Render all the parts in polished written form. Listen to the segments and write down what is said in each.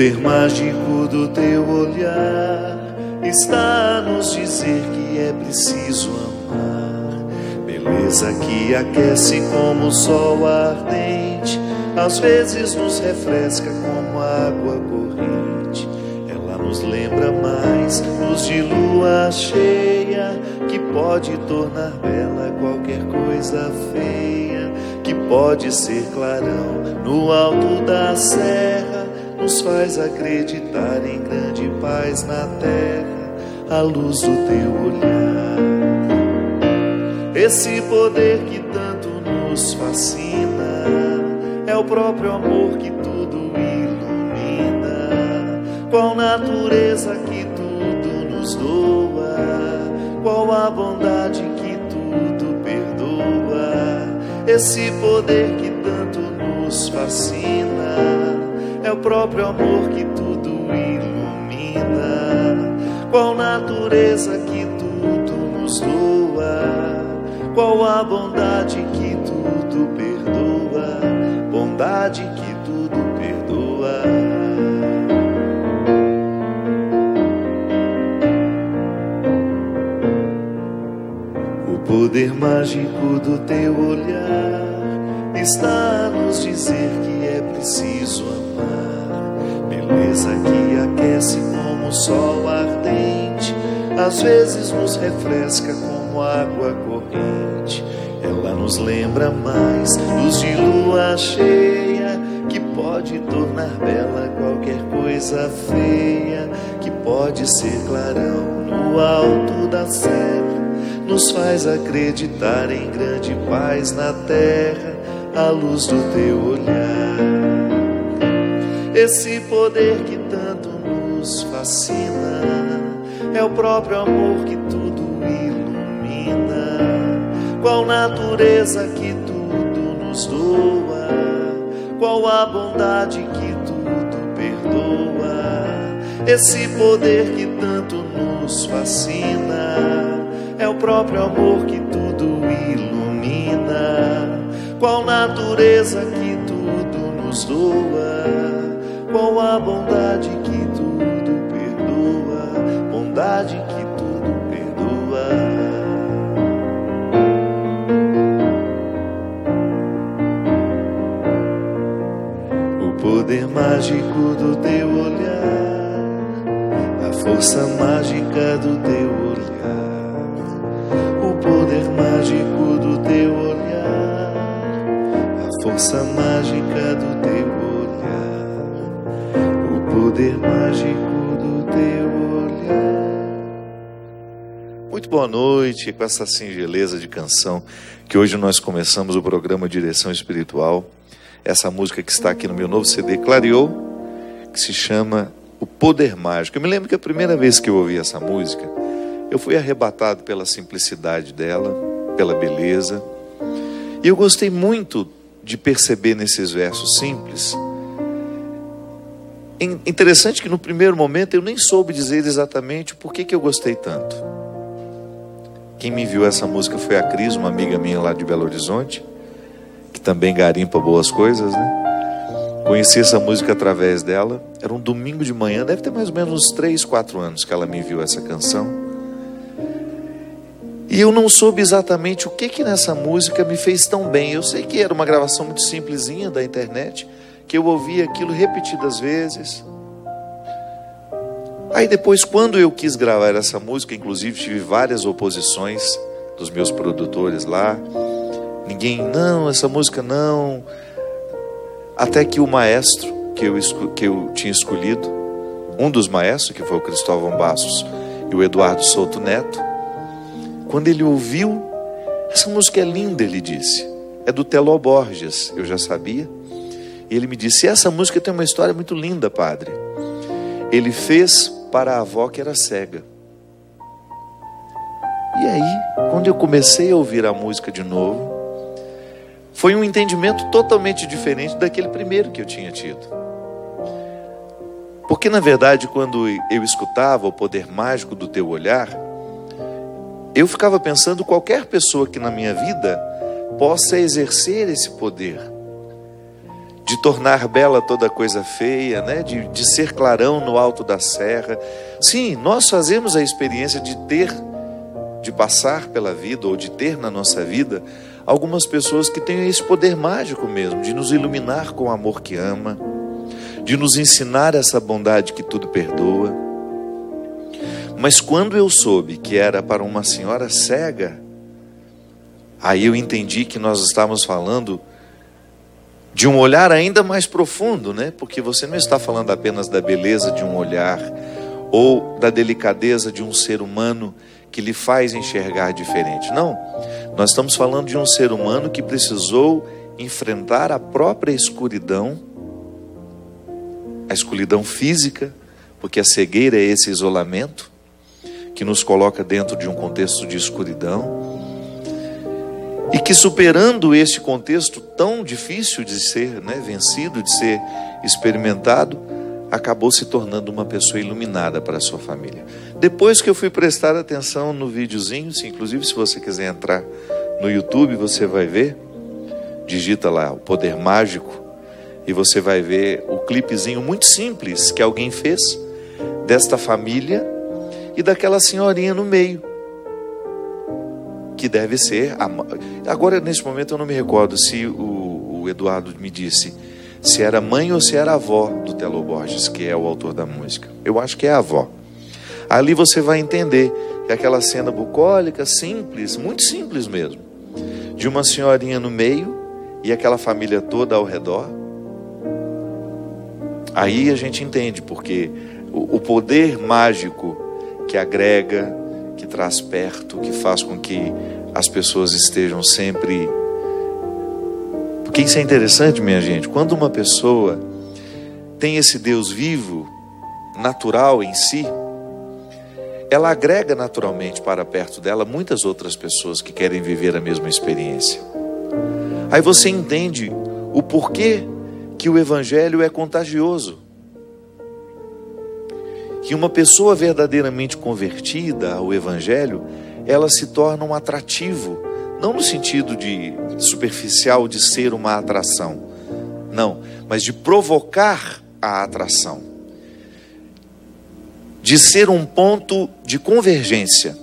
poder mágico do teu olhar está a nos dizer que é preciso amar. Beleza que aquece como o sol ardente, às vezes nos refresca como água corrente. Ela nos lembra mais luz de lua cheia, que pode tornar bela qualquer coisa feia, que pode ser clarão no alto da serra, nos faz acreditar em grande paz na terra, a luz do teu olhar. Esse poder que tanto nos fascina é o próprio amor que tudo ilumina. Qual natureza que tudo nos doa, qual a bondade que tudo perdoa. Esse poder que tanto nos fascina é o próprio amor que tudo ilumina. Qual natureza que tudo nos doa, qual a bondade que tudo perdoa. Bondade que tudo perdoa. O poder mágico do teu olhar está a nos dizer que é preciso amar. Beleza que aquece como o sol ardente, às vezes nos refresca como água corrente. Ela nos lembra mais luz de lua cheia, que pode tornar bela qualquer coisa feia, que pode ser clarão no alto da serra, nos faz acreditar em grande paz na terra, a luz do teu olhar. Esse poder que tanto nos fascina é o próprio amor que tudo ilumina. Qual natureza que tudo nos doa, qual a bondade que tudo perdoa. Esse poder que tanto nos fascina é o próprio amor que tudo ilumina. Qual natureza que tudo nos doa, qual a bondade que tudo perdoa. Bondade que tudo perdoa. O poder mágico do teu olhar, a força mágica do teu olhar. O poder mágico do teu olhar, a força mágica do teu olhar. O poder mágico do teu olhar. Muito boa noite, com essa singeleza de canção que hoje nós começamos o programa Direção Espiritual. Essa música que está aqui no meu novo CD Clareou, que se chama O Poder Mágico. Eu me lembro que a primeira vez que eu ouvi essa música, eu fui arrebatado pela simplicidade dela, pela beleza. E eu gostei muito de perceber nesses versos simples. Interessante que no primeiro momento eu nem soube dizer exatamente por que eu gostei tanto. Quem me enviou essa música foi a Cris, uma amiga minha lá de Belo Horizonte, que também garimpa boas coisas, né? Conheci essa música através dela. Era um domingo de manhã, deve ter mais ou menos uns 3, 4 anos que ela me enviou essa canção. E eu não soube exatamente o que nessa música me fez tão bem. Eu sei que era uma gravação muito simplesinha da internet, que eu ouvia aquilo repetidas vezes. Aí depois, quando eu quis gravar essa música, inclusive tive várias oposições dos meus produtores lá. Ninguém, não, essa música não. Até que o maestro que eu tinha escolhido, um dos maestros, que foi o Cristóvão Bastos e o Eduardo Souto Neto, quando ele ouviu, essa música é linda, ele disse. É do Teló Borges, eu já sabia. E ele me disse, essa música tem uma história muito linda, padre. Ele fez para a avó que era cega. E aí, quando eu comecei a ouvir a música de novo, foi um entendimento totalmente diferente daquele primeiro que eu tinha tido. Porque, na verdade, quando eu escutava o poder mágico do teu olhar, eu ficava pensando qualquer pessoa que na minha vida possa exercer esse poder de tornar bela toda coisa feia, né? De ser clarão no alto da serra. Sim, nós fazemos a experiência de passar pela vida, ou de ter na nossa vida, algumas pessoas que têm esse poder mágico mesmo, de nos iluminar com o amor que ama, de nos ensinar essa bondade que tudo perdoa. Mas quando eu soube que era para uma senhora cega, aí eu entendi que nós estávamos falando de um olhar ainda mais profundo, né? Porque você não está falando apenas da beleza de um olhar, ou da delicadeza de um ser humano que lhe faz enxergar diferente. Não, nós estamos falando de um ser humano que precisou enfrentar a própria escuridão, a escuridão física, porque a cegueira é esse isolamento que nos coloca dentro de um contexto de escuridão, e que, superando esse contexto tão difícil de ser, né, vencido, de ser experimentado, acabou se tornando uma pessoa iluminada para a sua família. Depois que eu fui prestar atenção no videozinho, inclusive se você quiser entrar no YouTube, você vai ver, digita lá o Poder Mágico, e você vai ver o clipezinho muito simples que alguém fez desta família e daquela senhorinha no meio, que deve ser agora nesse momento eu não me recordo se o Eduardo me disse se era mãe ou se era avó do Telo Borges, que é o autor da música. Eu acho que é a avó. Ali você vai entender que aquela cena bucólica, simples, muito simples mesmo, de uma senhorinha no meio e aquela família toda ao redor. Aí a gente entende porque o poder mágico que agrega, que traz perto, que faz com que as pessoas estejam sempre... Porque isso é interessante, minha gente. Quando uma pessoa tem esse Deus vivo, natural em si, ela agrega naturalmente para perto dela muitas outras pessoas que querem viver a mesma experiência. Aí você entende o porquê que o Evangelho é contagioso. Que uma pessoa verdadeiramente convertida ao Evangelho, ela se torna um atrativo, não no sentido de superficial de ser uma atração, não, mas de provocar a atração, de ser um ponto de convergência.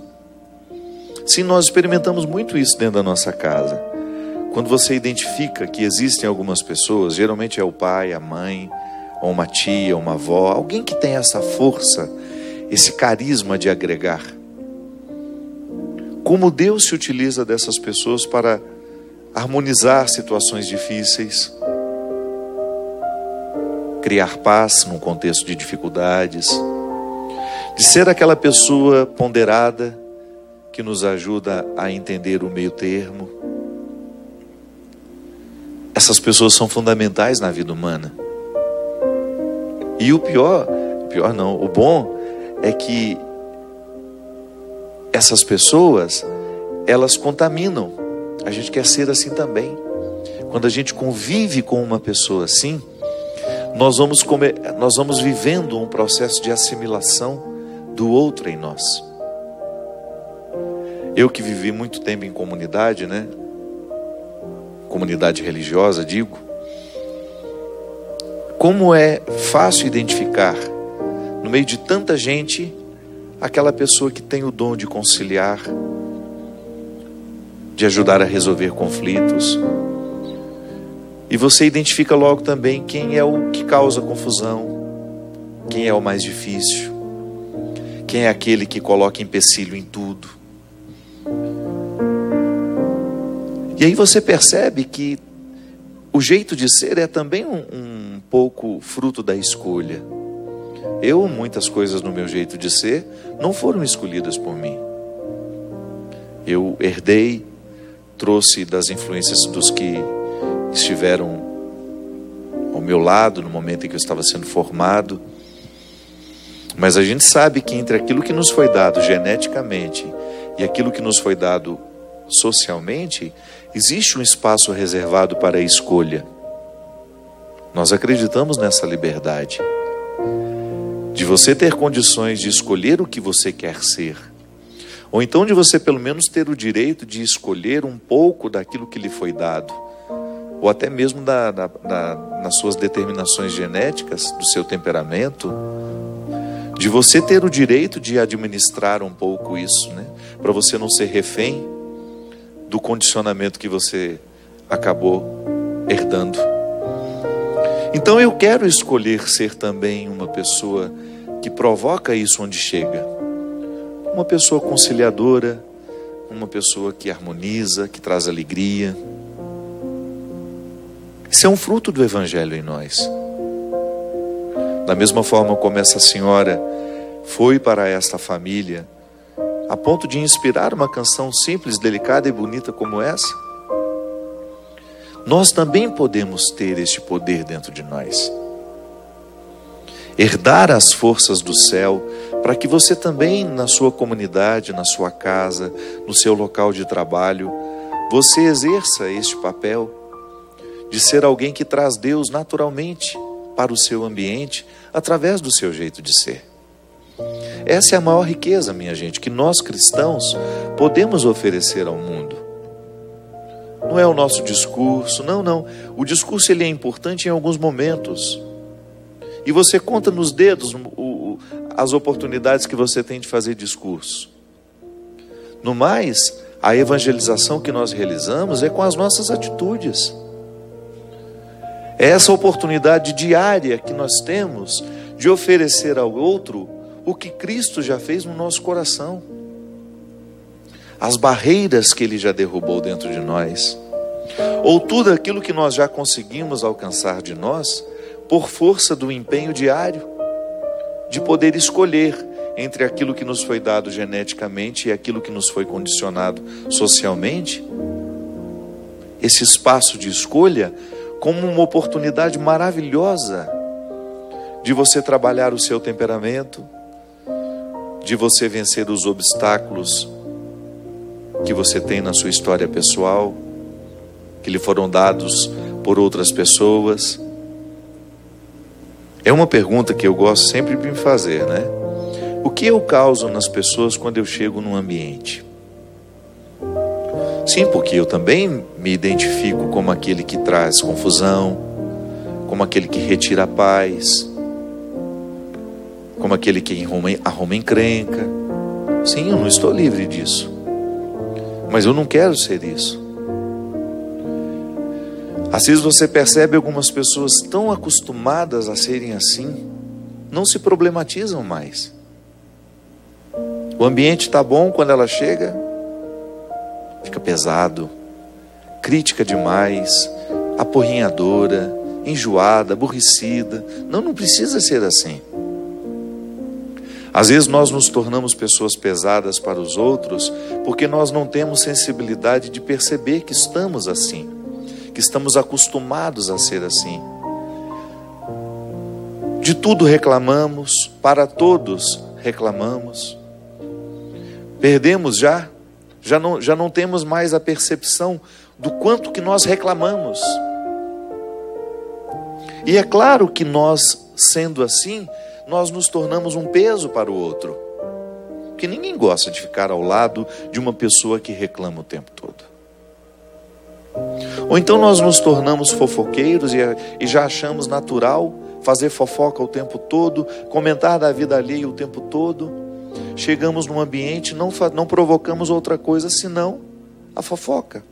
Sim, nós experimentamos muito isso dentro da nossa casa. Quando você identifica que existem algumas pessoas, geralmente é o pai, a mãe, ou uma tia, uma avó, alguém que tem essa força, esse carisma de agregar. Como Deus se utiliza dessas pessoas para harmonizar situações difíceis, criar paz num contexto de dificuldades, de ser aquela pessoa ponderada que nos ajuda a entender o meio termo. Essas pessoas são fundamentais na vida humana. E o bom é que essas pessoas, elas contaminam. A gente quer ser assim também. Quando a gente convive com uma pessoa assim, nós vamos vivendo um processo de assimilação do outro em nós. Eu que vivi muito tempo em comunidade, né? Comunidade religiosa, digo. Como é fácil identificar, no meio de tanta gente, aquela pessoa que tem o dom de conciliar, de ajudar a resolver conflitos. E você identifica logo também quem é o que causa confusão, quem é o mais difícil, quem é aquele que coloca empecilho em tudo. E aí você percebe que o jeito de ser é também um pouco fruto da escolha. Muitas coisas no meu jeito de ser não foram escolhidas por mim. Eu herdei, trouxe das influências dos que estiveram ao meu lado no momento em que eu estava sendo formado. Mas a gente sabe que entre aquilo que nos foi dado geneticamente e aquilo que nos foi dado socialmente, existe um espaço reservado para a escolha. Nós acreditamos nessa liberdade de você ter condições de escolher o que você quer ser, ou então de você pelo menos ter o direito de escolher um pouco daquilo que lhe foi dado, ou até mesmo nas suas determinações genéticas, do seu temperamento, de você ter o direito de administrar um pouco isso, né? Para você não ser refém do condicionamento que você acabou herdando. Então eu quero escolher ser também uma pessoa que provoca isso onde chega. Uma pessoa conciliadora, uma pessoa que harmoniza, que traz alegria. Isso é um fruto do Evangelho em nós. Da mesma forma como essa senhora foi para esta família, a ponto de inspirar uma canção simples, delicada e bonita como essa, nós também podemos ter este poder dentro de nós. Herdar as forças do céu, para que você também, na sua comunidade, na sua casa, no seu local de trabalho, você exerça este papel de ser alguém que traz Deus naturalmente para o seu ambiente, através do seu jeito de ser. Essa é a maior riqueza, minha gente, que nós cristãos podemos oferecer ao mundo. Não é o nosso discurso, não. O discurso ele é importante em alguns momentos. E você conta nos dedos as oportunidades que você tem de fazer discurso. No mais, a evangelização que nós realizamos é com as nossas atitudes. É essa oportunidade diária que nós temos de oferecer ao outro o que Cristo já fez no nosso coração. As barreiras que Ele já derrubou dentro de nós. Ou tudo aquilo que nós já conseguimos alcançar de nós, por força do empenho diário, de poder escolher entre aquilo que nos foi dado geneticamente e aquilo que nos foi condicionado socialmente. Esse espaço de escolha como uma oportunidade maravilhosa de você trabalhar o seu temperamento, de você vencer os obstáculos que você tem na sua história pessoal, que lhe foram dados por outras pessoas. É uma pergunta que eu gosto sempre de me fazer, né? O que eu causo nas pessoas quando eu chego num ambiente? Sim, porque eu também me identifico como aquele que traz confusão, como aquele que retira a paz, como aquele que arruma encrenca. Sim, eu não estou livre disso. Mas eu não quero ser isso. Às vezes você percebe algumas pessoas tão acostumadas a serem assim, não se problematizam mais. O ambiente está bom quando ela chega, fica pesado, crítica demais, apurrinhadora, enjoada, aborrecida. Não precisa ser assim. Às vezes nós nos tornamos pessoas pesadas para os outros porque nós não temos sensibilidade de perceber que estamos assim, que estamos acostumados a ser assim. De tudo reclamamos, para todos reclamamos. Perdemos já não temos mais a percepção do quanto que nós reclamamos. E é claro que nós, sendo assim, nós nos tornamos um peso para o outro. Porque ninguém gosta de ficar ao lado de uma pessoa que reclama o tempo todo. Ou então nós nos tornamos fofoqueiros e já achamos natural fazer fofoca o tempo todo, comentar da vida alheia o tempo todo. Chegamos num ambiente, não provocamos outra coisa senão a fofoca.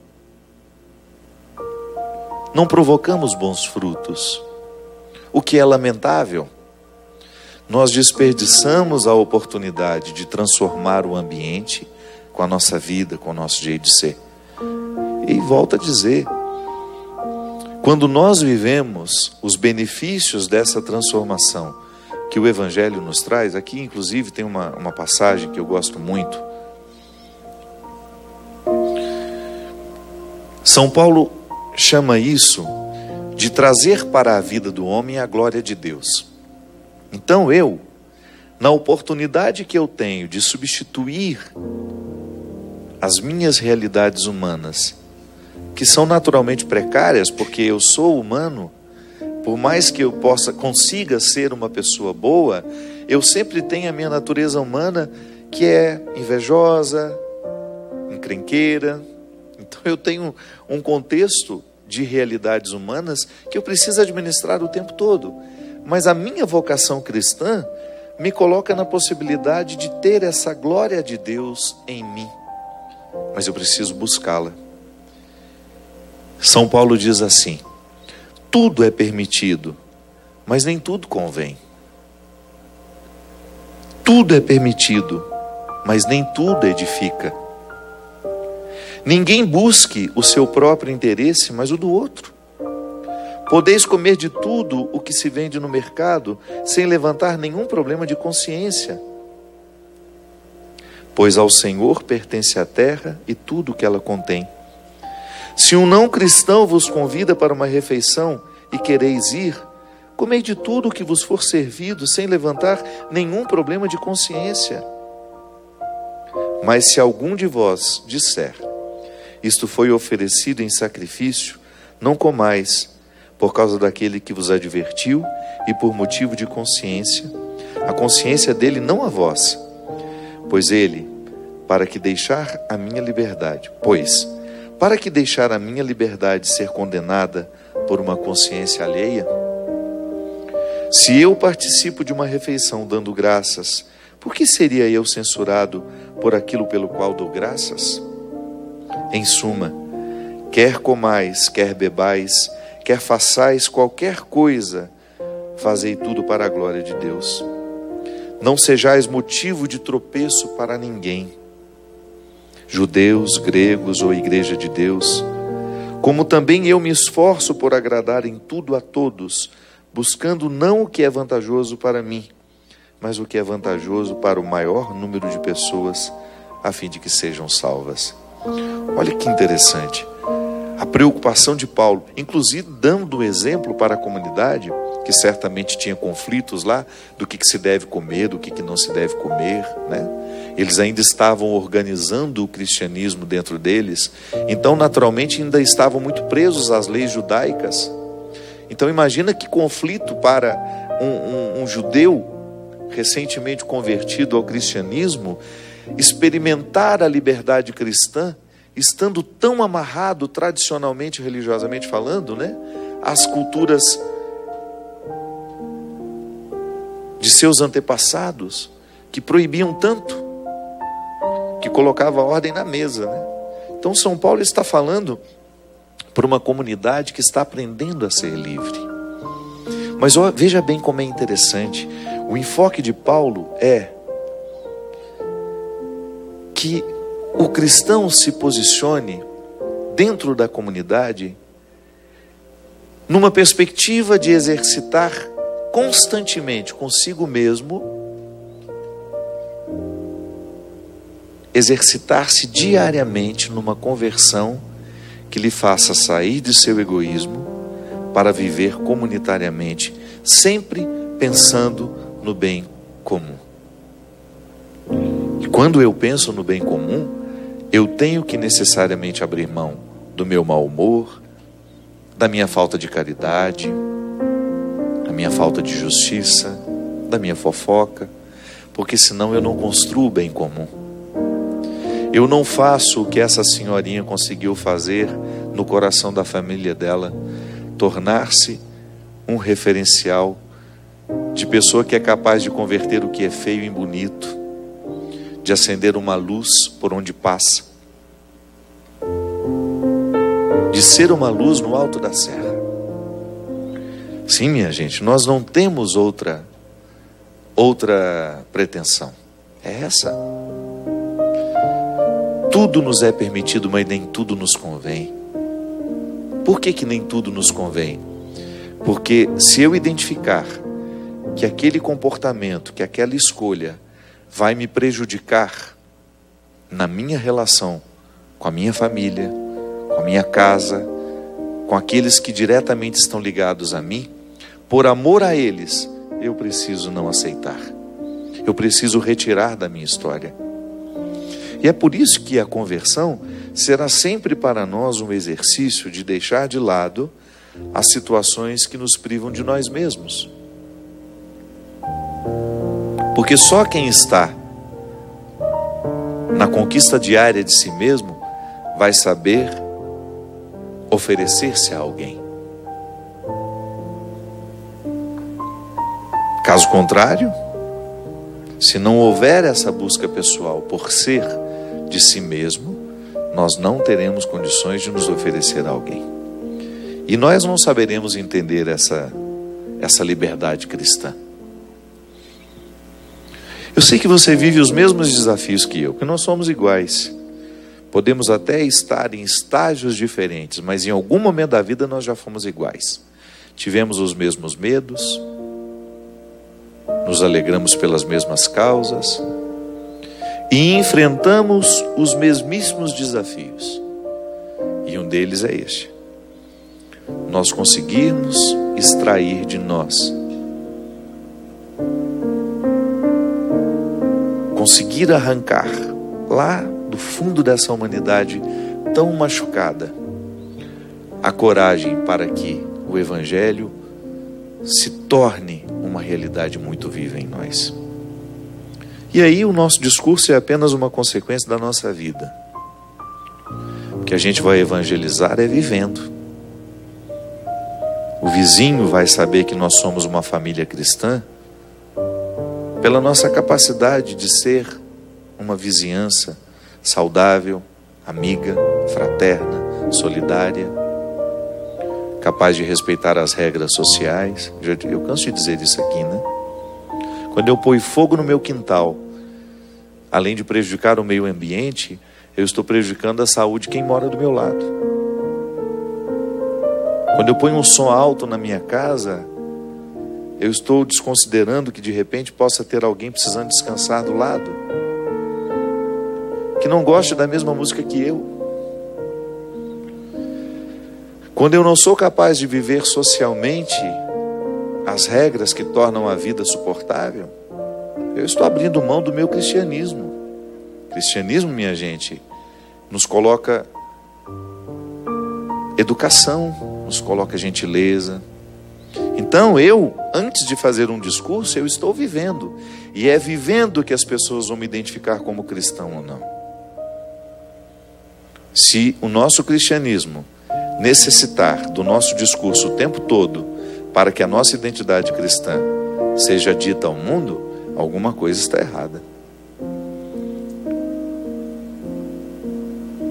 Não provocamos bons frutos, o que é lamentável. Nós desperdiçamos a oportunidade de transformar o ambiente com a nossa vida, com o nosso jeito de ser. E volto a dizer, quando nós vivemos os benefícios dessa transformação que o Evangelho nos traz, aqui inclusive tem uma passagem que eu gosto muito. São Paulo chama isso de trazer para a vida do homem a glória de Deus. Então eu, na oportunidade que eu tenho de substituir as minhas realidades humanas, que são naturalmente precárias, porque eu sou humano, por mais que eu consiga ser uma pessoa boa, eu sempre tenho a minha natureza humana que é invejosa, encrenqueira. Então eu tenho um contexto de realidades humanas que eu preciso administrar o tempo todo. Mas a minha vocação cristã me coloca na possibilidade de ter essa glória de Deus em mim. Mas eu preciso buscá-la. São Paulo diz assim: tudo é permitido, mas nem tudo convém. Tudo é permitido, mas nem tudo edifica. Ninguém busque o seu próprio interesse, mas o do outro. Podeis comer de tudo o que se vende no mercado, sem levantar nenhum problema de consciência. Pois ao Senhor pertence a terra e tudo o que ela contém. Se um não cristão vos convida para uma refeição e quereis ir, comei de tudo o que vos for servido, sem levantar nenhum problema de consciência. Mas se algum de vós disser: isto foi oferecido em sacrifício, não comais, por causa daquele que vos advertiu e por motivo de consciência, a consciência dele, não a vossa. Pois ele, para que deixar a minha liberdade ser condenada por uma consciência alheia? Se eu participo de uma refeição dando graças, por que seria eu censurado por aquilo pelo qual dou graças? Em suma, quer comais, quer bebais, quer façais qualquer coisa, fazei tudo para a glória de Deus. Não sejais motivo de tropeço para ninguém, judeus, gregos ou igreja de Deus, como também eu me esforço por agradar em tudo a todos, buscando não o que é vantajoso para mim, mas o que é vantajoso para o maior número de pessoas, a fim de que sejam salvas. Olha que interessante. A preocupação de Paulo, inclusive dando exemplo para a comunidade, que certamente tinha conflitos lá, do que se deve comer, do que não se deve comer, né? Eles ainda estavam organizando o cristianismo dentro deles, então naturalmente ainda estavam muito presos às leis judaicas. Então imagina que conflito para um judeu recentemente convertido ao cristianismo, experimentar a liberdade cristã, estando tão amarrado tradicionalmente, religiosamente falando, né, às culturas de seus antepassados, que proibiam tanto, que colocava a ordem na mesa, né? Então São Paulo está falando para uma comunidade que está aprendendo a ser livre. Mas veja bem como é interessante. O enfoque de Paulo é que o cristão se posicione dentro da comunidade numa perspectiva de exercitar constantemente consigo mesmo, exercitar-se diariamente numa conversão que lhe faça sair de seu egoísmo para viver comunitariamente, sempre pensando no bem comum. E quando eu penso no bem comum, eu tenho que necessariamente abrir mão do meu mau humor, da minha falta de caridade, da minha falta de justiça, da minha fofoca, porque senão eu não construo o bem comum. Eu não faço o que essa senhorinha conseguiu fazer no coração da família dela, tornar-se um referencial de pessoa que é capaz de converter o que é feio em bonito, de acender uma luz por onde passa, de ser uma luz no alto da serra. Sim, minha gente, nós não temos outra pretensão. É essa. Tudo nos é permitido, mas nem tudo nos convém. Por que nem tudo nos convém? Porque se eu identificar que aquele comportamento, que aquela escolha vai me prejudicar na minha relação com a minha família, com a minha casa, com aqueles que diretamente estão ligados a mim, por amor a eles, eu preciso não aceitar. Eu preciso retirar da minha história. E é por isso que a conversão será sempre para nós um exercício de deixar de lado as situações que nos privam de nós mesmos. Porque só quem está na conquista diária de si mesmo vai saber oferecer-se a alguém. Caso contrário, se não houver essa busca pessoal por ser de si mesmo, nós não teremos condições de nos oferecer a alguém. E nós não saberemos entender essa liberdade cristã. Eu sei que você vive os mesmos desafios que eu, que nós somos iguais. Podemos até estar em estágios diferentes, mas em algum momento da vida nós já fomos iguais. Tivemos os mesmos medos, nos alegramos pelas mesmas causas e enfrentamos os mesmíssimos desafios. E um deles é este: nós conseguirmos extrair de nós, conseguir arrancar lá do fundo dessa humanidade tão machucada a coragem para que o Evangelho se torne uma realidade muito viva em nós. E aí o nosso discurso é apenas uma consequência da nossa vida. O que a gente vai evangelizar é vivendo. O vizinho vai saber que nós somos uma família cristã pela nossa capacidade de ser uma vizinhança saudável, amiga, fraterna, solidária, capaz de respeitar as regras sociais. Eu canso de dizer isso aqui, né? Quando eu ponho fogo no meu quintal, além de prejudicar o meio ambiente, eu estou prejudicando a saúde de quem mora do meu lado. Quando eu ponho um som alto na minha casa, eu estou desconsiderando que de repente possa ter alguém precisando descansar do lado, que não gosta da mesma música que eu. Quando eu não sou capaz de viver socialmente as regras que tornam a vida suportável, eu estou abrindo mão do meu cristianismo. Cristianismo, minha gente, nos coloca educação, nos coloca gentileza. Então eu, antes de fazer um discurso, eu estou vivendo. E é vivendo que as pessoas vão me identificar como cristão ou não. Se o nosso cristianismo necessitar do nosso discurso o tempo todo para que a nossa identidade cristã seja dita ao mundo, alguma coisa está errada.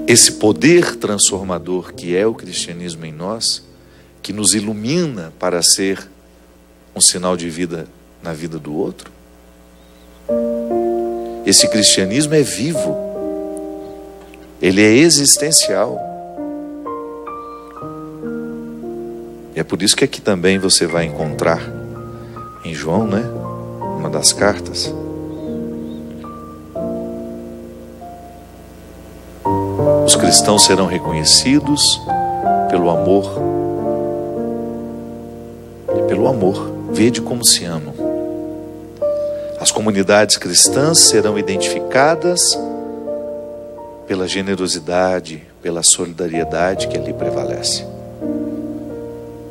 Esse poder transformador que é o cristianismo em nós, que nos ilumina para ser um sinal de vida na vida do outro, esse cristianismo é vivo, ele é existencial. E é por isso que aqui também você vai encontrar em João, né, uma das cartas, os cristãos serão reconhecidos pelo amor. E pelo amor, vede como se amam. As comunidades cristãs serão identificadas pela generosidade, pela solidariedade que ali prevalece.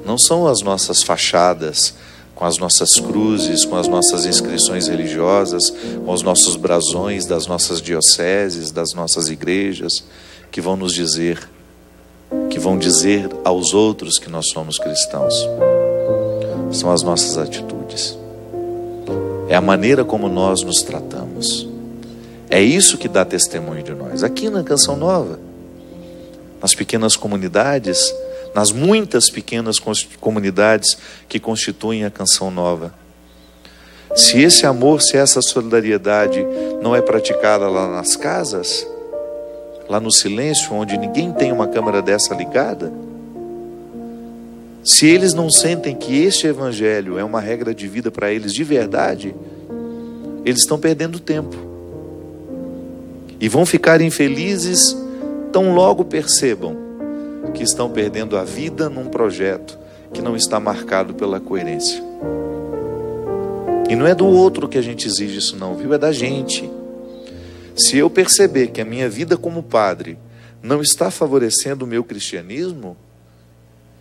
Não são as nossas fachadas, com as nossas cruzes, com as nossas inscrições religiosas, com os nossos brasões das nossas dioceses, das nossas igrejas, que vão nos dizer, que vão dizer aos outros que nós somos cristãos. São as nossas atitudes. É a maneira como nós nos tratamos. É isso que dá testemunho de nós. Aqui na Canção Nova, nas pequenas comunidades, nas muitas pequenas comunidades que constituem a Canção Nova. Se esse amor, se essa solidariedade não é praticada lá nas casas, lá no silêncio, onde ninguém tem uma câmera dessa ligada, se eles não sentem que este evangelho é uma regra de vida para eles de verdade, eles estão perdendo tempo. E vão ficar infelizes tão logo percebam que estão perdendo a vida num projeto que não está marcado pela coerência. E não é do outro que a gente exige isso não, viu? É da gente. Se eu perceber que a minha vida como padre não está favorecendo o meu cristianismo,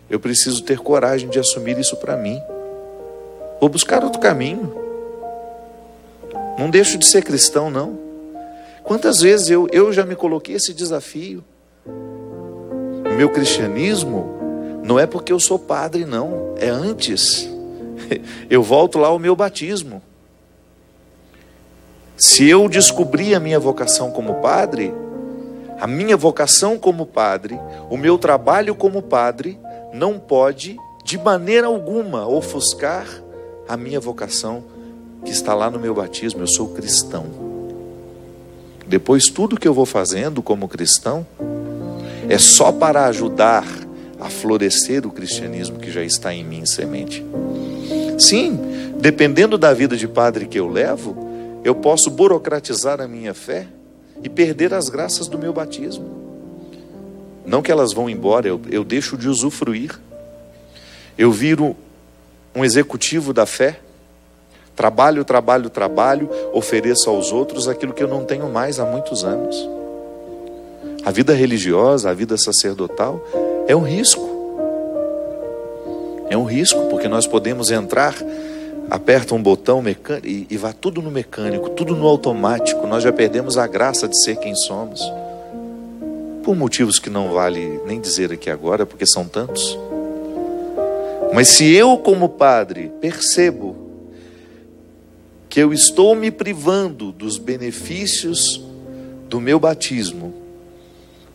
eu preciso ter coragem de assumir isso para mim. Vou buscar outro caminho. Não deixo de ser cristão, não. Quantas vezes eu já me coloquei esse desafio? O meu cristianismo não é porque eu sou padre, não. É antes. Eu volto lá ao meu batismo. Se eu descobrir a minha vocação como padre, a minha vocação como padre, o meu trabalho como padre, não pode, de maneira alguma, ofuscar a minha vocação que está lá no meu batismo. Eu sou cristão. Depois, tudo que eu vou fazendo como cristão é só para ajudar a florescer o cristianismo que já está em mim, semente. Sim, dependendo da vida de padre que eu levo, eu posso burocratizar a minha fé e perder as graças do meu batismo. Não que elas vão embora, eu deixo de usufruir. Eu viro um executivo da fé, trabalho, ofereço aos outros aquilo que eu não tenho mais há muitos anos. A vida religiosa, a vida sacerdotal é um risco. É um risco, porque nós podemos entrar, aperta um botão mecânico e vai tudo no mecânico, tudo no automático. Nós já perdemos a graça de ser quem somos. Por motivos que não vale nem dizer aqui agora, porque são tantos. Mas se eu, como padre, percebo que eu estou me privando dos benefícios do meu batismo,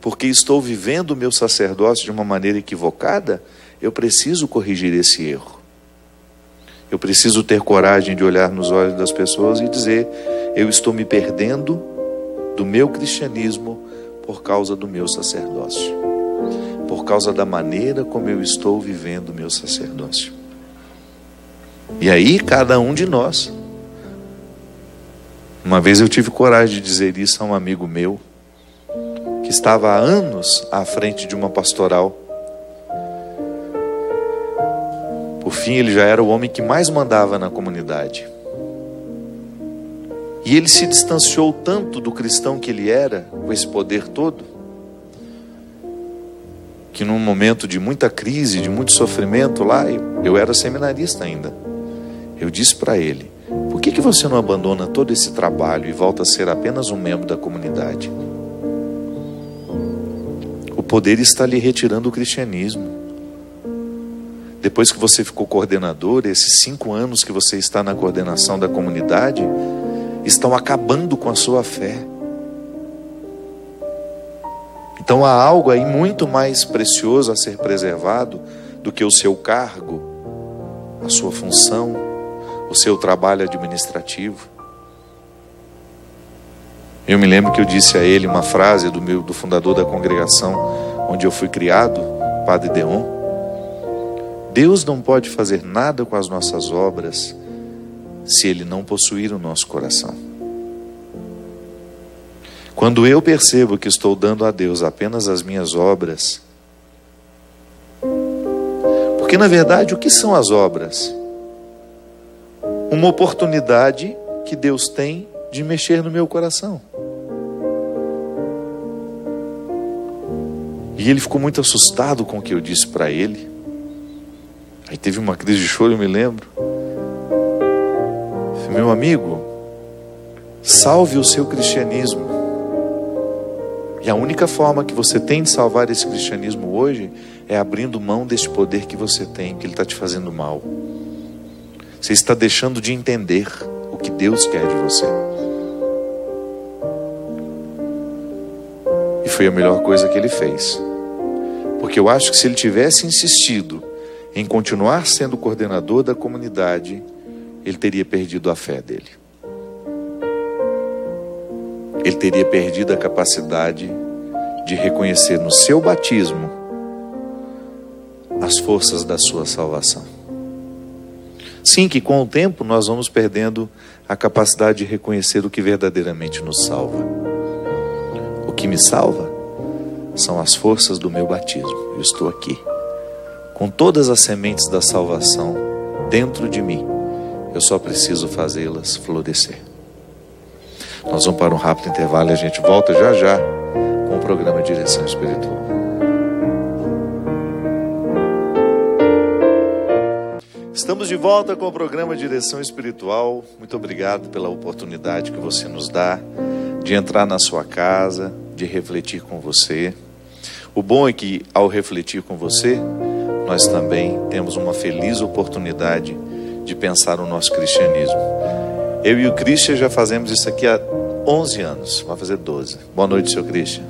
porque estou vivendo o meu sacerdócio de uma maneira equivocada, eu preciso corrigir esse erro. Eu preciso ter coragem de olhar nos olhos das pessoas e dizer: eu estou me perdendo do meu cristianismo por causa do meu sacerdócio, por causa da maneira como eu estou vivendo o meu sacerdócio. E aí, cada um de nós. Uma vez eu tive coragem de dizer isso a um amigo meu, que estava há anos à frente de uma pastoral. Por fim, ele já era o homem que mais mandava na comunidade. E ele se distanciou tanto do cristão que ele era, com esse poder todo, que num momento de muita crise, de muito sofrimento lá, eu era seminarista ainda, eu disse para ele: por que você não abandona todo esse trabalho e volta a ser apenas um membro da comunidade? O poder está lhe retirando o cristianismo. Depois que você ficou coordenador, esses 5 anos que você está na coordenação da comunidade estão acabando com a sua fé. Então há algo aí muito mais precioso a ser preservado do que o seu cargo, a sua função, o seu trabalho administrativo. Eu me lembro que eu disse a ele uma frase do fundador da congregação onde eu fui criado, Padre Deon: Deus não pode fazer nada com as nossas obras se Ele não possuir o nosso coração. Quando eu percebo que estou dando a Deus apenas as minhas obras, porque na verdade o que são as obras? Uma oportunidade que Deus tem de mexer no meu coração. E ele ficou muito assustado com o que eu disse para ele. Aí teve uma crise de choro, eu me lembro. Meu amigo, salve o seu cristianismo. E a única forma que você tem de salvar esse cristianismo hoje é abrindo mão desse poder que você tem, que ele está te fazendo mal. Você está deixando de entender o que Deus quer de você. E foi a melhor coisa que ele fez. Porque eu acho que se ele tivesse insistido em continuar sendo coordenador da comunidade, ele teria perdido a fé dele. Ele teria perdido a capacidade de reconhecer no seu batismo as forças da sua salvação. Sim, que com o tempo nós vamos perdendo a capacidade de reconhecer o que verdadeiramente nos salva. O que me salva são as forças do meu batismo. Eu estou aqui, com todas as sementes da salvação dentro de mim. Eu só preciso fazê-las florescer. Nós vamos para um rápido intervalo e a gente volta já já com o programa Direção Espiritual. Estamos de volta com o programa Direção Espiritual. Muito obrigado pela oportunidade que você nos dá de entrar na sua casa, de refletir com você. O bom é que, ao refletir com você, nós também temos uma feliz oportunidade de pensar o nosso cristianismo. Eu e o Christian já fazemos isso aqui há 11 anos, vai fazer 12. Boa noite, seu Christian.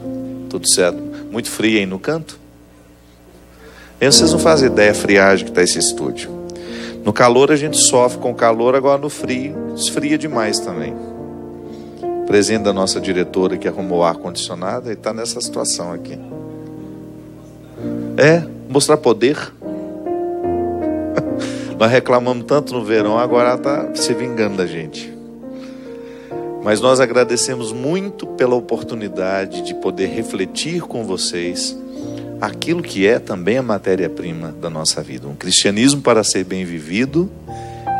Tudo certo? Muito frio aí no canto? Vocês não fazem ideia a friagem que está esse estúdio. No calor a gente sofre com o calor, agora no frio esfria demais também. Presente da nossa diretora que arrumou o ar-condicionado e está nessa situação aqui. Mostrar poder. Nós reclamamos tanto no verão, agora ela está se vingando da gente. Mas nós agradecemos muito pela oportunidade de poder refletir com vocês aquilo que é também a matéria-prima da nossa vida. Um cristianismo, para ser bem vivido,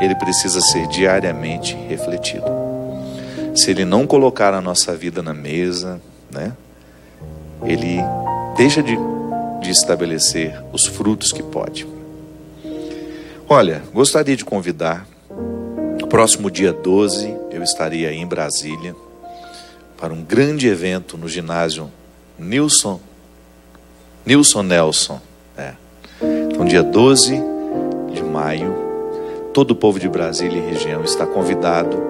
ele precisa ser diariamente refletido. Se ele não colocar a nossa vida na mesa, né, ele deixa de estabelecer os frutos que pode. Olha, gostaria de convidar, próximo dia 12, eu estarei aí em Brasília, para um grande evento no ginásio Nilson Nelson. Então, dia 12 de maio, todo o povo de Brasília e região está convidado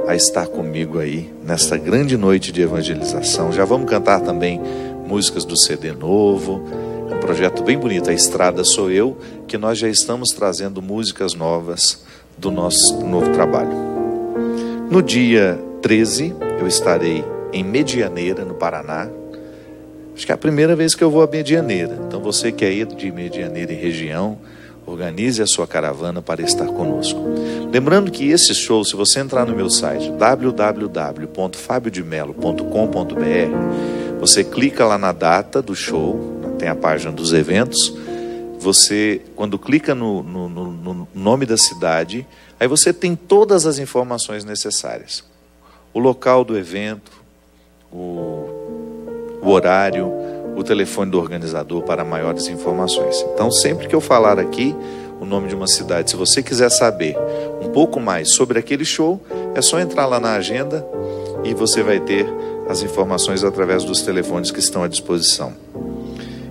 a estar comigo aí, nesta grande noite de evangelização. Já vamos cantar também músicas do CD novo, um projeto bem bonito, A Estrada Sou Eu, que nós já estamos trazendo músicas novas do nosso novo trabalho. No dia 13, eu estarei em Medianeira, no Paraná. Acho que é a primeira vez que eu vou a Medianeira. Então você que é aí de Medianeira e região, organize a sua caravana para estar conosco. Lembrando que esse show, se você entrar no meu site www.fabiodemelo.com.br, você clica lá na data do show, tem a página dos eventos. Você, quando clica no nome da cidade, aí você tem todas as informações necessárias. O local do evento, o horário, o telefone do organizador para maiores informações. Então, sempre que eu falar aqui o nome de uma cidade, se você quiser saber um pouco mais sobre aquele show, é só entrar lá na agenda e você vai ter as informações através dos telefones que estão à disposição.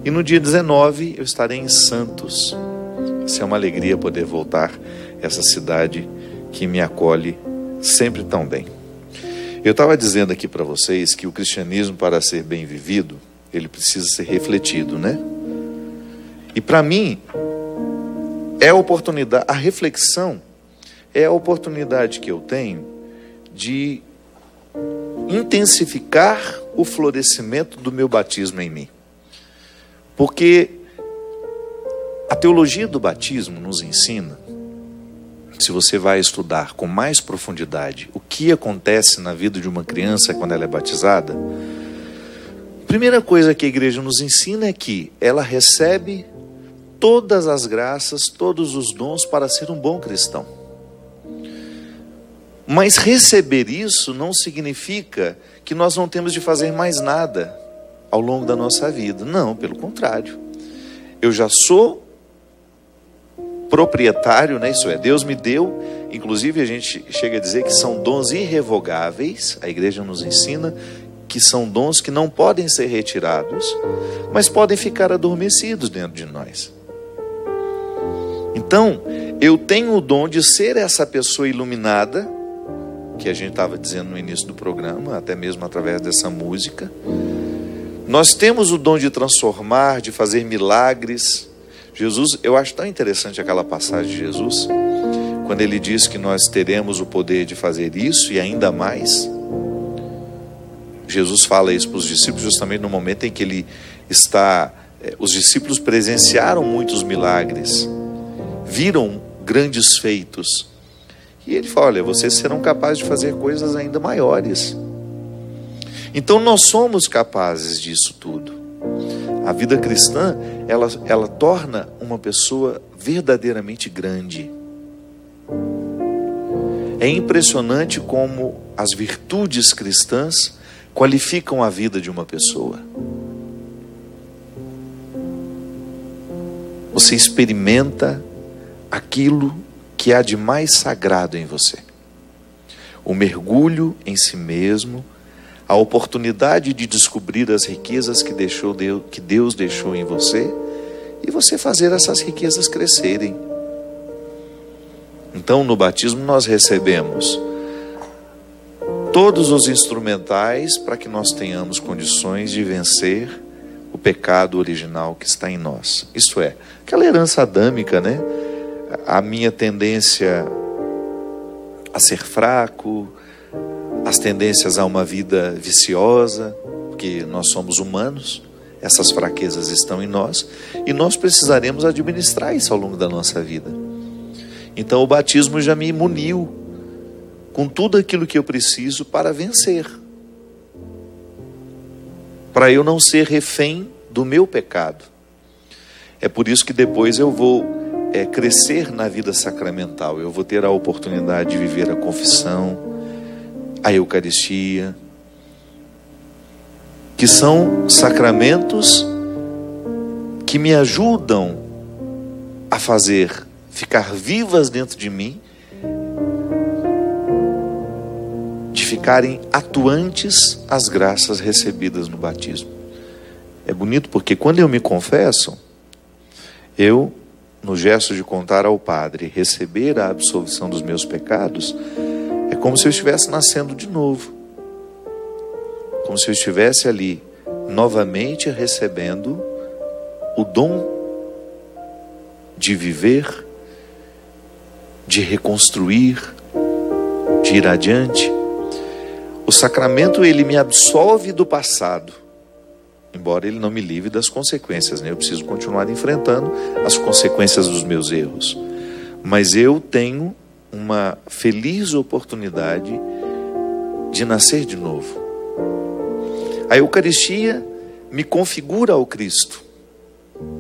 E no dia 19 eu estarei em Santos. Vai ser uma alegria poder voltar a essa cidade que me acolhe sempre tão bem. Eu estava dizendo aqui para vocês que o cristianismo, para ser bem vivido, ele precisa ser refletido, né? E para mim, é a oportunidade, a reflexão é a oportunidade que eu tenho de intensificar o florescimento do meu batismo em mim. Porque a teologia do batismo nos ensina, se você vai estudar com mais profundidade o que acontece na vida de uma criança quando ela é batizada, a primeira coisa que a igreja nos ensina é que ela recebe todas as graças, todos os dons para ser um bom cristão. Mas receber isso não significa que nós não temos de fazer mais nada ao longo da nossa vida. Não, pelo contrário. Eu já sou proprietário, né? Isso é, Deus me deu, inclusive a gente chega a dizer que são dons irrevogáveis. A igreja nos ensina que são dons que não podem ser retirados, mas podem ficar adormecidos dentro de nós. Então, eu tenho o dom de ser essa pessoa iluminada, que a gente estava dizendo no início do programa, até mesmo através dessa música. Nós temos o dom de transformar, de fazer milagres. Jesus, eu acho tão interessante aquela passagem de Jesus, quando ele diz que nós teremos o poder de fazer isso e ainda mais. Jesus fala isso para os discípulos justamente no momento em que ele está... Os discípulos presenciaram muitos milagres, viram grandes feitos. E ele fala, olha, vocês serão capazes de fazer coisas ainda maiores. Então nós somos capazes disso tudo. A vida cristã, ela torna uma pessoa verdadeiramente grande. É impressionante como as virtudes cristãs qualificam a vida de uma pessoa. Você experimenta aquilo que há de mais sagrado em você. O mergulho em si mesmo, a oportunidade de descobrir as riquezas que Deus deixou em você, e você fazer essas riquezas crescerem. Então, no batismo nós recebemos todos os instrumentais para que nós tenhamos condições de vencer o pecado original que está em nós. Isto é, aquela herança adâmica, né? A minha tendência a ser fraco, as tendências a uma vida viciosa, porque nós somos humanos, essas fraquezas estão em nós, e nós precisaremos administrar isso ao longo da nossa vida. Então o batismo já me muniu com tudo aquilo que eu preciso para vencer, para eu não ser refém do meu pecado. É por isso que depois eu vou crescer na vida sacramental. Eu vou ter a oportunidade de viver a confissão, a Eucaristia, que são sacramentos que me ajudam a ficar vivas dentro de mim, de ficarem atuantes as graças recebidas no batismo. É bonito porque quando eu me confesso, eu, no gesto de contar ao Padre, receber a absolvição dos meus pecados, é como se eu estivesse nascendo de novo. Como se eu estivesse ali, novamente recebendo o dom de viver, de reconstruir, de ir adiante. O sacramento, ele me absolve do passado, embora ele não me livre das consequências, né? Eu preciso continuar enfrentando as consequências dos meus erros. Mas eu tenho uma feliz oportunidade de nascer de novo. A Eucaristia me configura ao Cristo.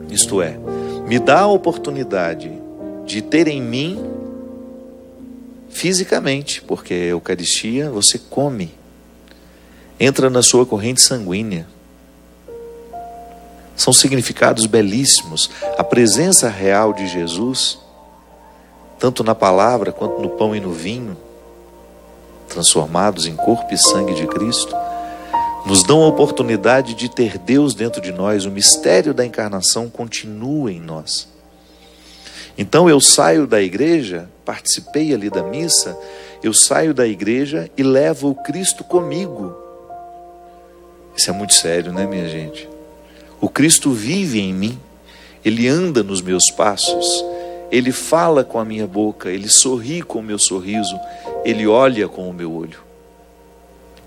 Isto é, me dá a oportunidade de ter em mim fisicamente, porque a Eucaristia você come, entra na sua corrente sanguínea. São significados belíssimos. A presença real de Jesus, tanto na palavra quanto no pão e no vinho, transformados em corpo e sangue de Cristo, nos dão a oportunidade de ter Deus dentro de nós. O mistério da encarnação continua em nós. Então eu saio da igreja, participei ali da missa, eu saio da igreja e levo o Cristo comigo. Isso é muito sério, né, minha gente? O Cristo vive em mim, Ele anda nos meus passos, Ele fala com a minha boca, Ele sorri com o meu sorriso, Ele olha com o meu olho.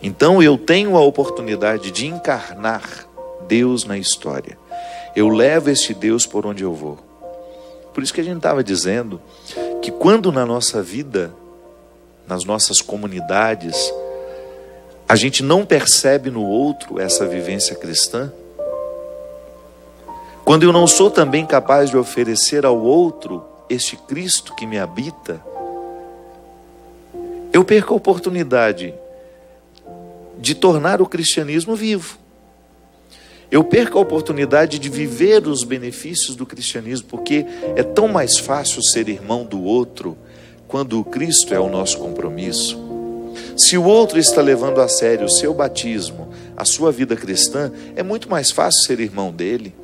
Então eu tenho a oportunidade de encarnar Deus na história. Eu levo este Deus por onde eu vou. Por isso que a gente estava dizendo que quando na nossa vida, nas nossas comunidades, a gente não percebe no outro essa vivência cristã, quando eu não sou também capaz de oferecer ao outro este Cristo que me habita, eu perco a oportunidade de tornar o cristianismo vivo. Eu perco a oportunidade de viver os benefícios do cristianismo, porque é tão mais fácil ser irmão do outro quando o Cristo é o nosso compromisso. Se o outro está levando a sério o seu batismo, a sua vida cristã, é muito mais fácil ser irmão dele,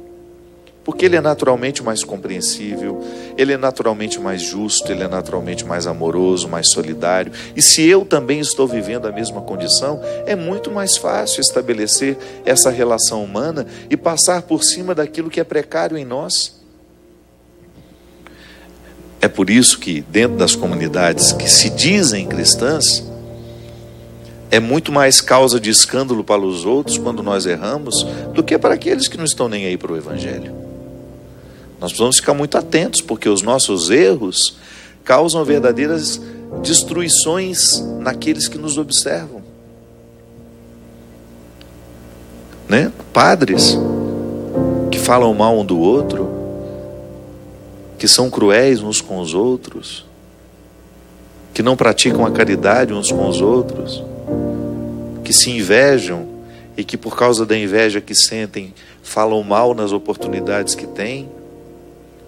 porque ele é naturalmente mais compreensível, ele é naturalmente mais justo, ele é naturalmente mais amoroso, mais solidário. E se eu também estou vivendo a mesma condição, é muito mais fácil estabelecer essa relação humana e passar por cima daquilo que é precário em nós. É por isso que dentro das comunidades que se dizem cristãs, é muito mais causa de escândalo para os outros quando nós erramos, do que para aqueles que não estão nem aí para o Evangelho. Nós precisamos ficar muito atentos, porque os nossos erros causam verdadeiras destruições naqueles que nos observam, né? Padres que falam mal um do outro, que são cruéis uns com os outros, que não praticam a caridade uns com os outros, que se invejam e que por causa da inveja que sentem, falam mal nas oportunidades que têm.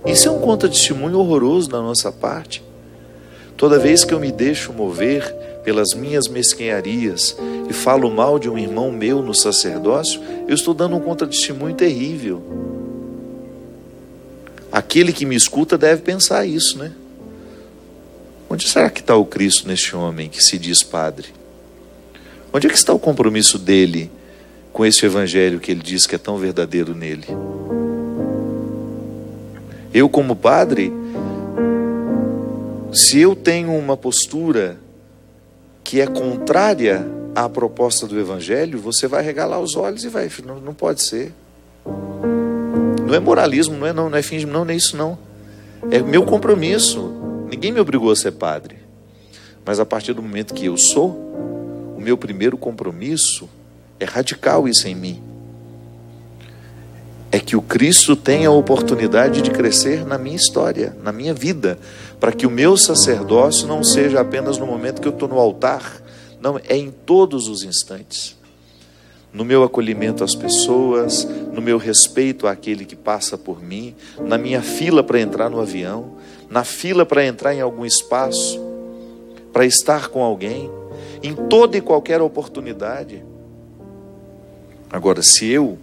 Isso é um contra-testemunho horroroso da nossa parte. Toda vez que eu me deixo mover pelas minhas mesquinharias, e falo mal de um irmão meu no sacerdócio, eu estou dando um contratestemunho terrível. Aquele que me escuta deve pensar isso, né? Onde será que está o Cristo neste homem que se diz padre? Onde é que está o compromisso dele com esse evangelho que ele diz que é tão verdadeiro nele? Eu, como padre, se eu tenho uma postura que é contrária à proposta do evangelho, você vai regalar os olhos e vai, não pode ser. Não é moralismo, não é fingimento, não é isso não. É meu compromisso. Ninguém me obrigou a ser padre. Mas a partir do momento que eu sou, o meu primeiro compromisso é radical isso em mim. É que o Cristo tenha a oportunidade de crescer na minha história, na minha vida, para que o meu sacerdócio não seja apenas no momento que eu estou no altar, não, é em todos os instantes. No meu acolhimento às pessoas, no meu respeito àquele que passa por mim, na minha fila para entrar no avião, na fila para entrar em algum espaço, para estar com alguém, em toda e qualquer oportunidade. Agora, se eu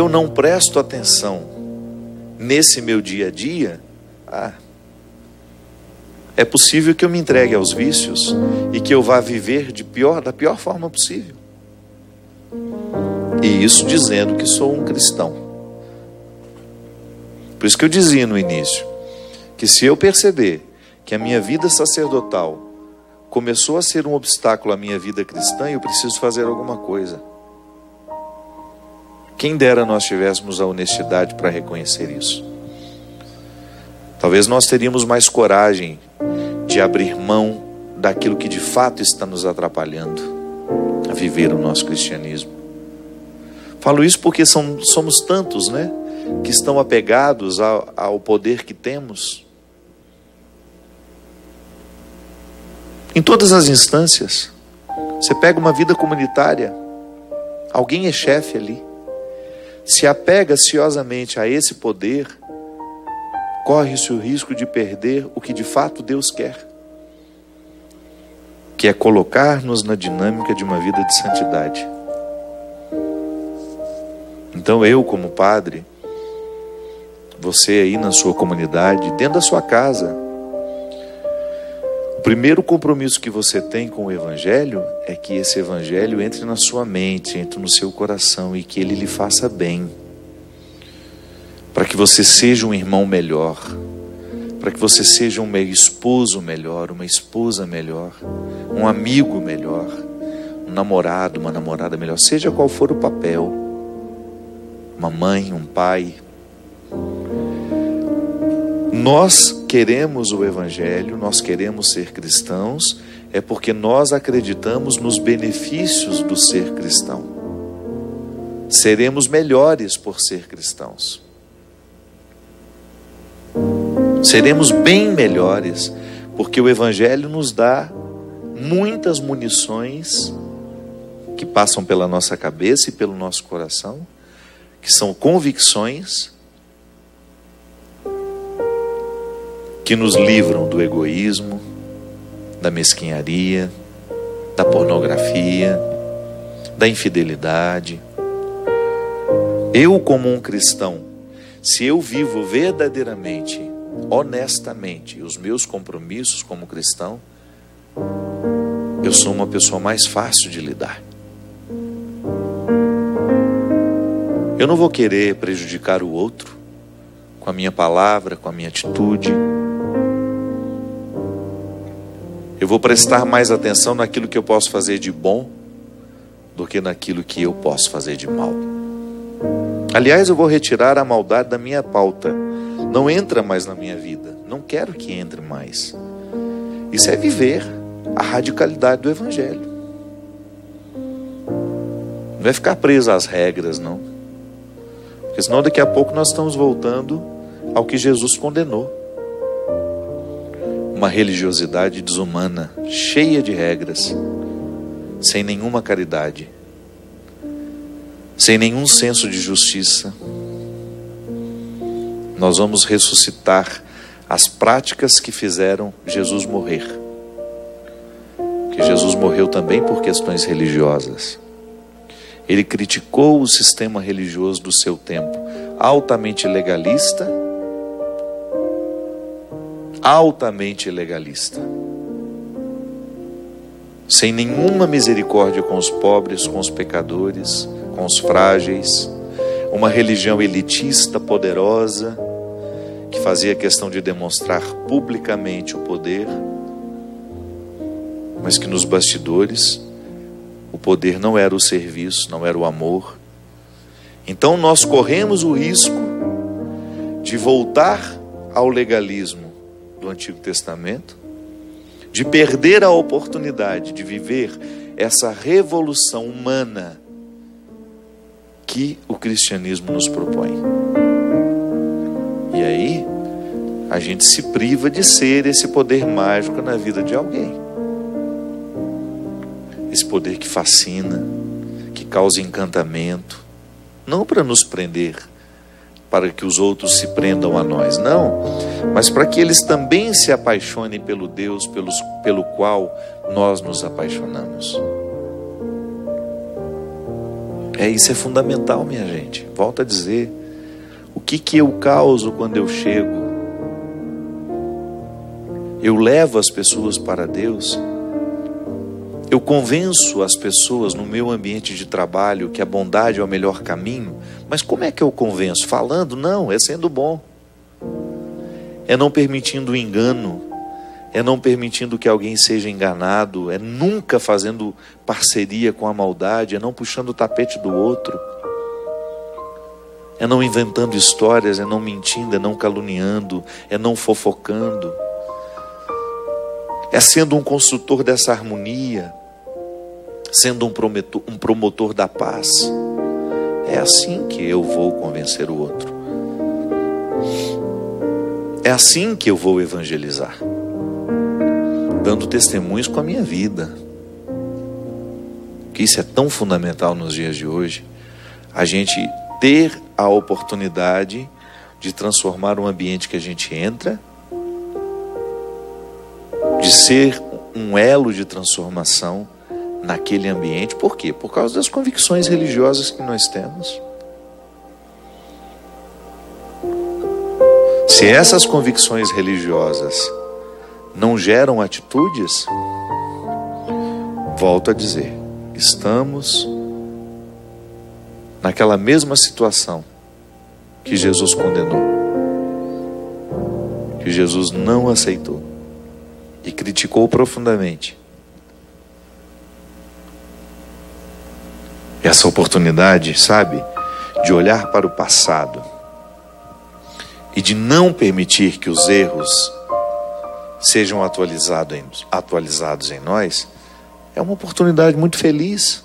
não presto atenção nesse meu dia a dia, é possível que eu me entregue aos vícios e que eu vá viver da pior forma possível. E isso dizendo que sou um cristão. Por isso que eu dizia no início, que se eu perceber que a minha vida sacerdotal começou a ser um obstáculo à minha vida cristã, eu preciso fazer alguma coisa. Quem dera nós tivéssemos a honestidade para reconhecer isso. Talvez nós teríamos mais coragem de abrir mão daquilo que de fato está nos atrapalhando a viver o nosso cristianismo. Falo isso porque somos tantos, né, que estão apegados ao poder que temos. Em todas as instâncias. Você pega uma vida comunitária, alguém é chefe ali, se apega ansiosamente a esse poder, corre-se o risco de perder o que de fato Deus quer, que é colocar-nos na dinâmica de uma vida de santidade. Então eu, como padre, você aí na sua comunidade, dentro da sua casa, o primeiro compromisso que você tem com o evangelho é que esse evangelho entre na sua mente, entre no seu coração e que ele lhe faça bem. Para que você seja um irmão melhor, para que você seja um esposo melhor, uma esposa melhor, um amigo melhor, um namorado, uma namorada melhor, seja qual for o papel, uma mãe, um pai. Nós queremos o evangelho, nós queremos ser cristãos, é porque nós acreditamos nos benefícios do ser cristão. Seremos melhores por ser cristãos. Seremos bem melhores, porque o evangelho nos dá muitas munições que passam pela nossa cabeça e pelo nosso coração, que são convicções que nos livram do egoísmo, da mesquinharia, da pornografia, da infidelidade. Eu, como um cristão, se eu vivo verdadeiramente, honestamente, os meus compromissos como cristão, eu sou uma pessoa mais fácil de lidar. Eu não vou querer prejudicar o outro com a minha palavra, com a minha atitude. Eu vou prestar mais atenção naquilo que eu posso fazer de bom do que naquilo que eu posso fazer de mal. Aliás, eu vou retirar a maldade da minha pauta. Não entra mais na minha vida. Não quero que entre mais. Isso é viver a radicalidade do evangelho. Não é ficar preso às regras, não. Porque senão daqui a pouco nós estamos voltando ao que Jesus condenou. Uma religiosidade desumana, cheia de regras, sem nenhuma caridade, sem nenhum senso de justiça. Nós vamos ressuscitar as práticas que fizeram Jesus morrer. que Jesus morreu também por questões religiosas. Ele criticou o sistema religioso do seu tempo, altamente legalista, sem nenhuma misericórdia com os pobres, com os pecadores, com os frágeis, uma religião elitista, poderosa, que fazia questão de demonstrar publicamente o poder, mas que nos bastidores o poder não era o serviço, não era o amor. Então nós corremos o risco de voltar ao legalismo do Antigo Testamento, de perder a oportunidade de viver essa revolução humana que o cristianismo nos propõe. E aí a gente se priva de ser esse poder mágico na vida de alguém. Esse poder que fascina, que causa encantamento, não para nos prender, para que os outros se prendam a nós, não, mas para que eles também se apaixonem pelo Deus pelo qual nós nos apaixonamos. Isso é fundamental, minha gente. Volto a dizer, o que eu causo quando eu chego? Eu levo as pessoas para Deus? Eu convenço as pessoas no meu ambiente de trabalho que a bondade é o melhor caminho? Mas como é que eu convenço? Falando? Não, é sendo bom. É não permitindo o engano. É não permitindo que alguém seja enganado. É nunca fazendo parceria com a maldade. É não puxando o tapete do outro. É não inventando histórias. É não mentindo. É não caluniando. É não fofocando. É sendo um construtor dessa harmonia, sendo um promotor da paz. É assim que eu vou convencer o outro. É assim que eu vou evangelizar, dando testemunhos com a minha vida. Que isso é tão fundamental nos dias de hoje, a gente ter a oportunidade de transformar o ambiente que a gente entra, de ser um elo de transformação naquele ambiente. Por quê? Por causa das convicções religiosas que nós temos. Se essas convicções religiosas não geram atitudes, volto a dizer, estamos naquela mesma situação que Jesus condenou, que Jesus não aceitou e criticou profundamente. Essa oportunidade, sabe, de olhar para o passado e de não permitir que os erros sejam atualizados em nós, é uma oportunidade muito feliz.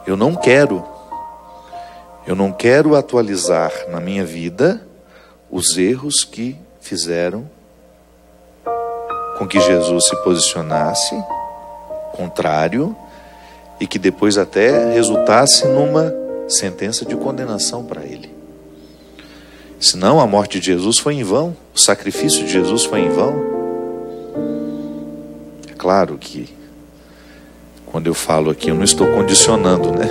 Eu não quero atualizar na minha vida os erros que fizeram com que Jesus se posicionasse contrário e que depois até resultasse numa sentença de condenação para ele. Senão a morte de Jesus foi em vão, o sacrifício de Jesus foi em vão. É claro que quando eu falo aqui eu não estou condicionando, né?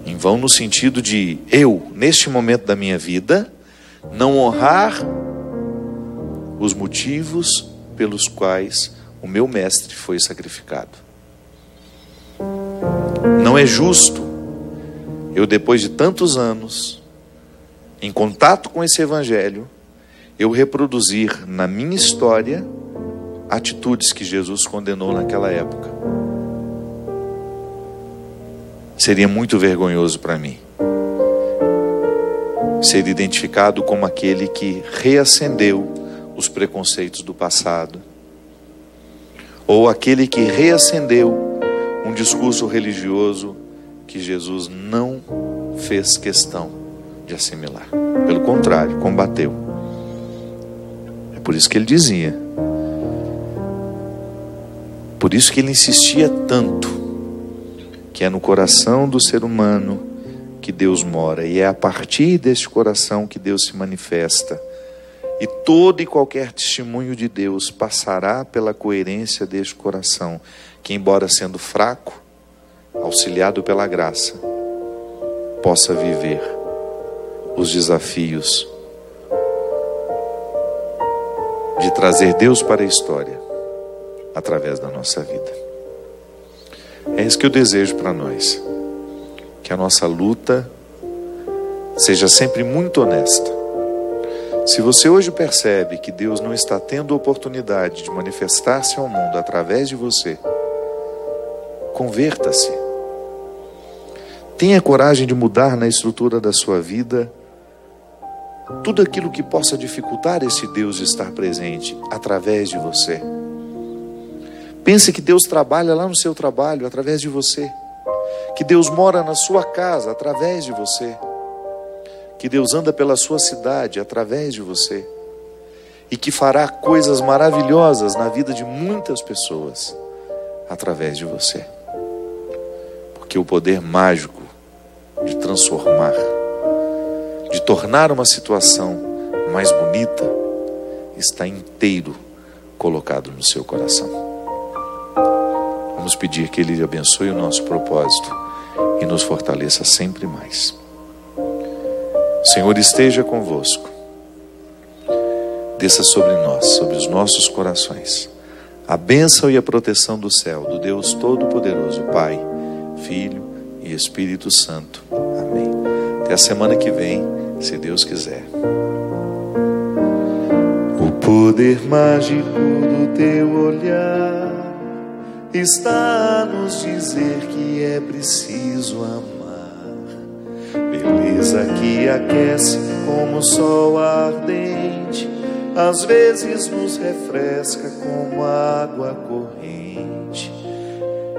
Em vão no sentido de eu, neste momento da minha vida, não honrar os motivos pelos quais o meu mestre foi sacrificado. Não é justo eu, depois de tantos anos em contato com esse evangelho, eu reproduzir na minha história atitudes que Jesus condenou naquela época. Seria muito vergonhoso para mim ser identificado como aquele que reacendeu os preconceitos do passado, ou aquele que reacendeu um discurso religioso que Jesus não fez questão de assimilar. Pelo contrário, combateu. É por isso que ele dizia, por isso que ele insistia tanto, que é no coração do ser humano que Deus mora, e é a partir deste coração que Deus se manifesta E todo e qualquer testemunho de Deus passará pela coerência deste coração, que, embora sendo fraco, auxiliado pela graça, possa viver os desafios de trazer Deus para a história através da nossa vida. É isso que eu desejo para nós, que a nossa luta seja sempre muito honesta. Se você hoje percebe que Deus não está tendo oportunidade de manifestar-se ao mundo através de você, converta-se. Tenha coragem de mudar na estrutura da sua vida tudo aquilo que possa dificultar esse Deus de estar presente através de você. Pense que Deus trabalha lá no seu trabalho através de você, que Deus mora na sua casa através de você, que Deus anda pela sua cidade através de você, e que fará coisas maravilhosas na vida de muitas pessoas através de você. Porque o poder mágico de transformar, de tornar uma situação mais bonita, está inteiro colocado no seu coração. Vamos pedir que Ele abençoe o nosso propósito e nos fortaleça sempre mais. O Senhor esteja convosco. Desça sobre nós, sobre os nossos corações, a bênção e a proteção do céu, do Deus Todo-Poderoso, Pai, Filho e Espírito Santo. Amém. Até a semana que vem, se Deus quiser. O poder mágico do teu olhar está a nos dizer que é preciso amar. Beleza que aquece como o sol ardente, às vezes nos refresca como água corrente.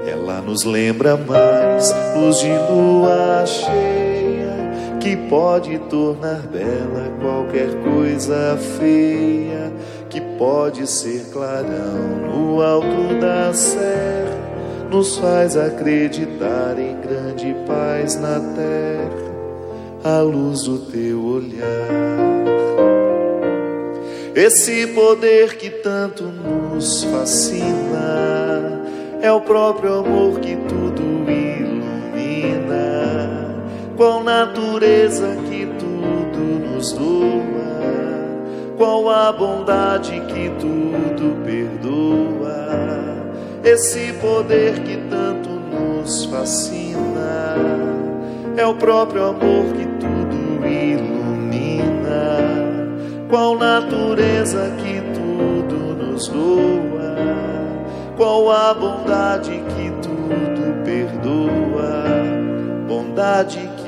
Ela nos lembra mais luz de lua cheia, que pode tornar bela qualquer coisa feia, que pode ser clarão no alto da serra, nos faz acreditar em grande paz na terra, à luz do teu olhar. Esse poder que tanto nos fascina é o próprio amor que tudo ilumina, qual natureza que tudo nos doa, qual a bondade que tudo perdoa. Esse poder que tanto nos fascina é o próprio amor que tudo ilumina, qual natureza que tudo nos doa, qual a bondade que tudo perdoa, bondade que